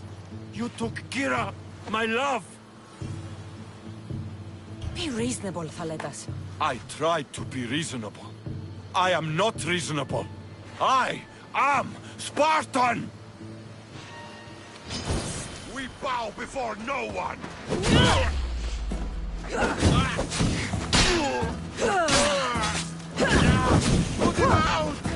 You took Kira, my love. Be reasonable, Thaletas. I tried to be reasonable. I am not reasonable. I am Spartan! We bow before no one! Put him out!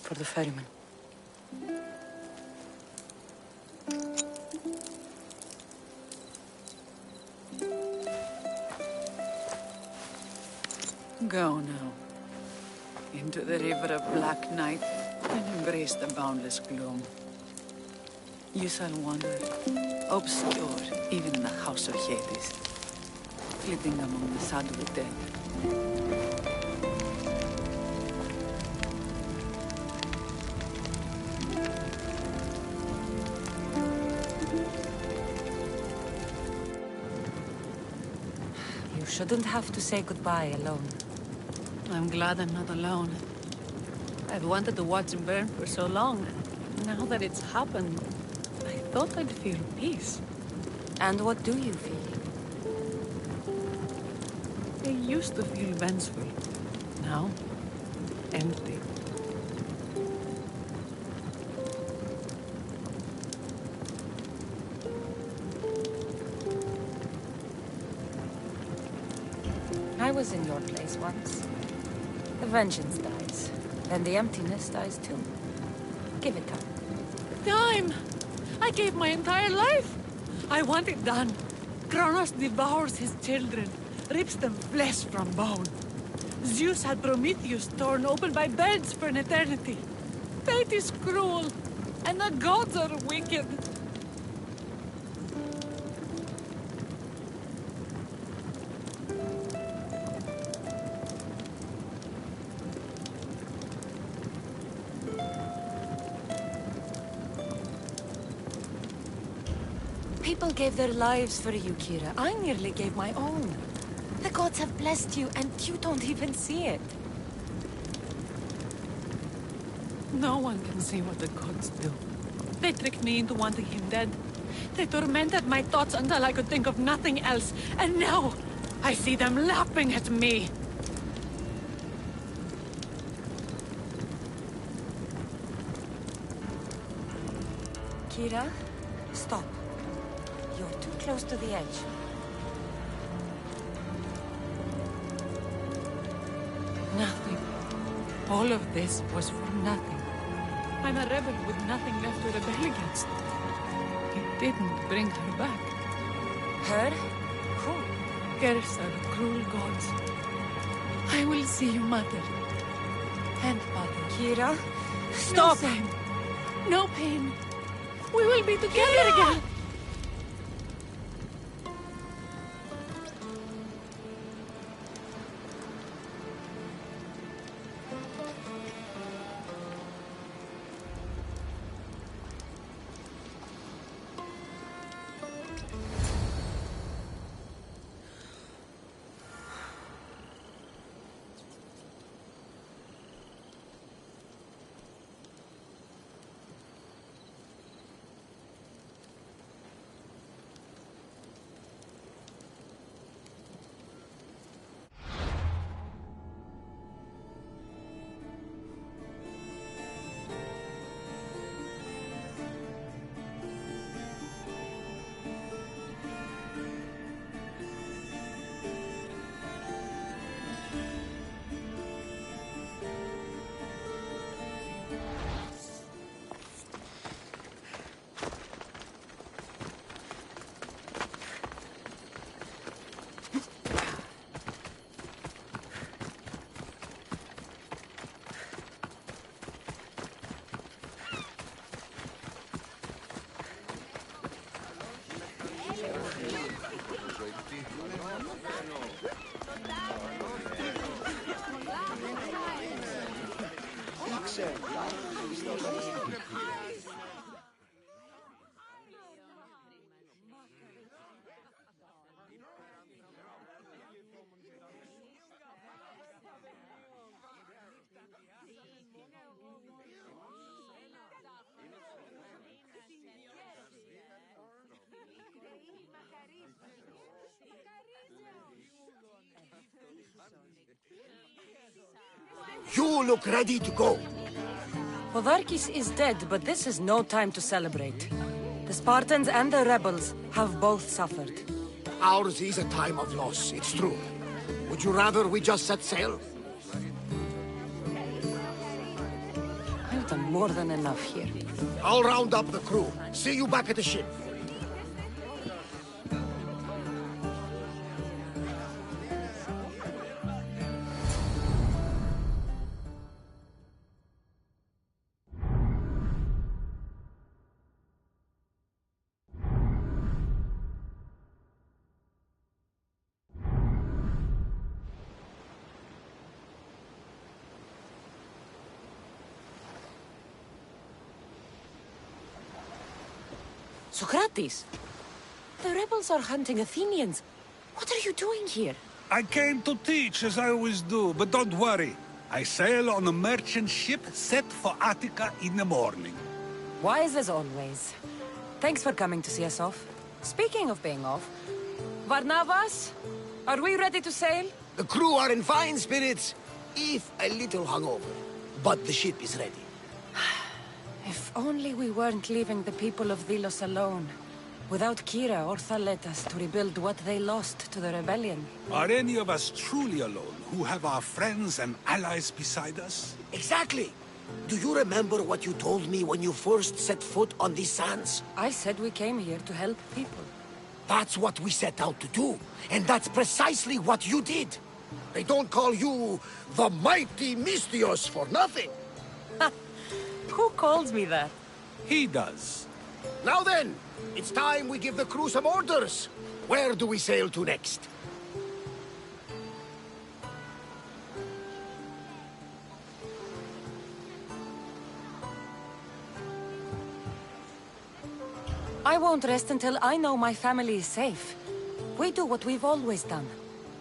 For the ferryman. Go now. Into the river of black night and embrace the boundless gloom. You shall wander, obscure even in the house of Hades, flitting among the sad of the dead. You shouldn't have to say goodbye alone. I'm glad I'm not alone. I've wanted to watch him burn for so long. Now that it's happened, I thought I'd feel peace. And what do you feel? I used to feel vengeful. Now, empty. I was in your place once. The vengeance dies, then the emptiness dies too. Give it time. Time! I gave my entire life! I want it done. Kronos devours his children, rips them flesh from bone. Zeus had Prometheus torn open by birds for an eternity. Fate is cruel, and the gods are wicked. People gave their lives for you, Kira. I nearly gave my own. The gods have blessed you, and you don't even see it. No one can see what the gods do. They tricked me into wanting him dead. They tormented my thoughts until I could think of nothing else. And now, I see them laughing at me. Kira, stop. You're too close to the edge. Nothing. All of this was for nothing. I'm a rebel with nothing left to rebel against. It didn't bring her back. Her? Who? Curse are the cruel gods. I will see you, mother. And father. Kira, stop! No pain. No pain. We will be together again. You look ready to go. Podarkis is dead, but this is no time to celebrate. The Spartans and the rebels have both suffered. Ours is a time of loss, it's true. Would you rather we just set sail? I've done more than enough here. I'll round up the crew. See you back at the ship. Socrates! The rebels are hunting Athenians. What are you doing here? I came to teach, as I always do, but don't worry. I sail on a merchant ship set for Attica in the morning. Wise as always. Thanks for coming to see us off. Speaking of being off, Varnavas, are we ready to sail? The crew are in fine spirits, if a little hungover. But the ship is ready. If only we weren't leaving the people of Delos alone, without Kira or Thaletas to rebuild what they lost to the rebellion. Are any of us truly alone, who have our friends and allies beside us? Exactly! Do you remember what you told me when you first set foot on these sands? I said we came here to help people. That's what we set out to do, and that's precisely what you did. They don't call you the mighty Misthios for nothing. Who calls me that? He does. Now then, it's time we give the crew some orders. Where do we sail to next? I won't rest until I know my family is safe. We do what we've always done.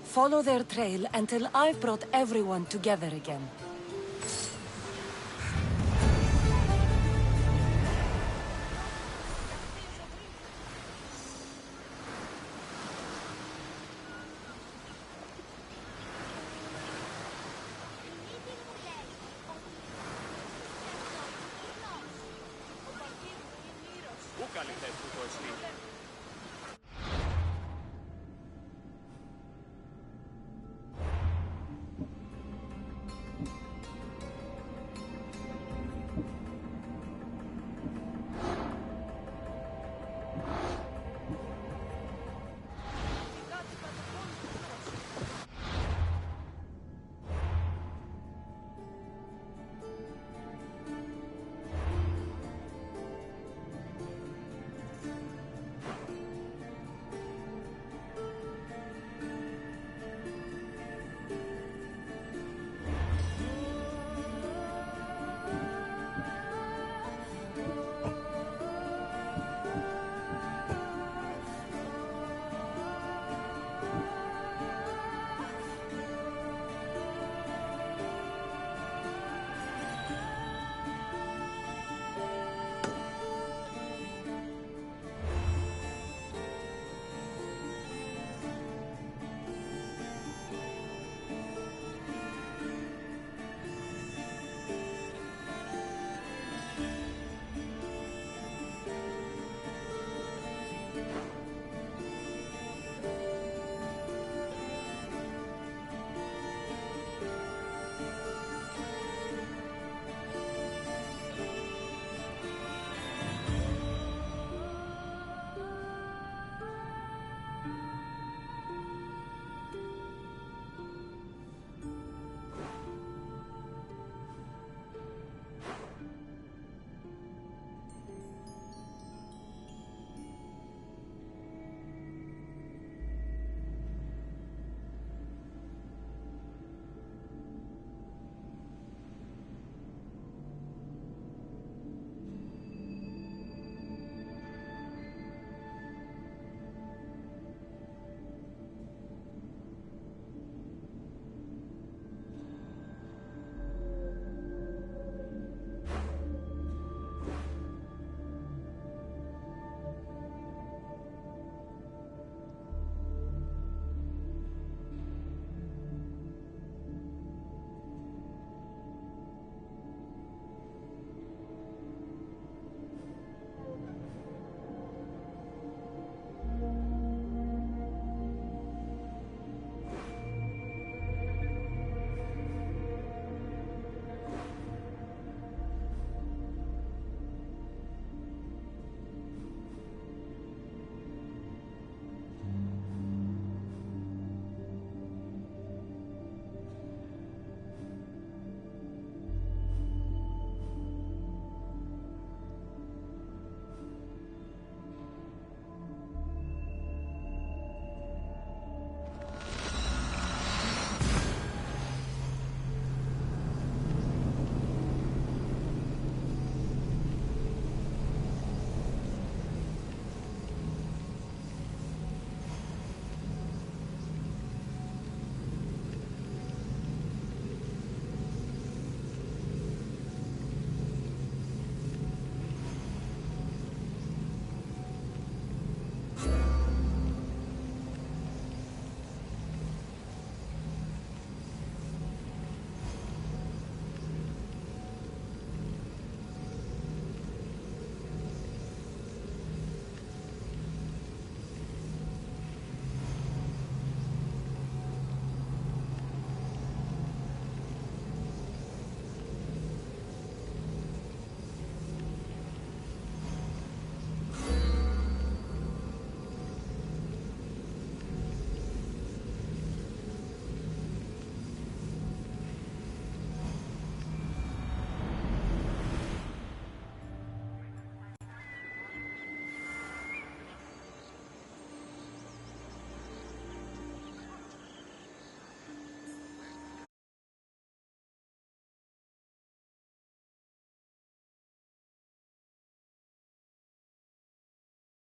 Follow their trail until I've brought everyone together again. Πού καλή θα εσύ?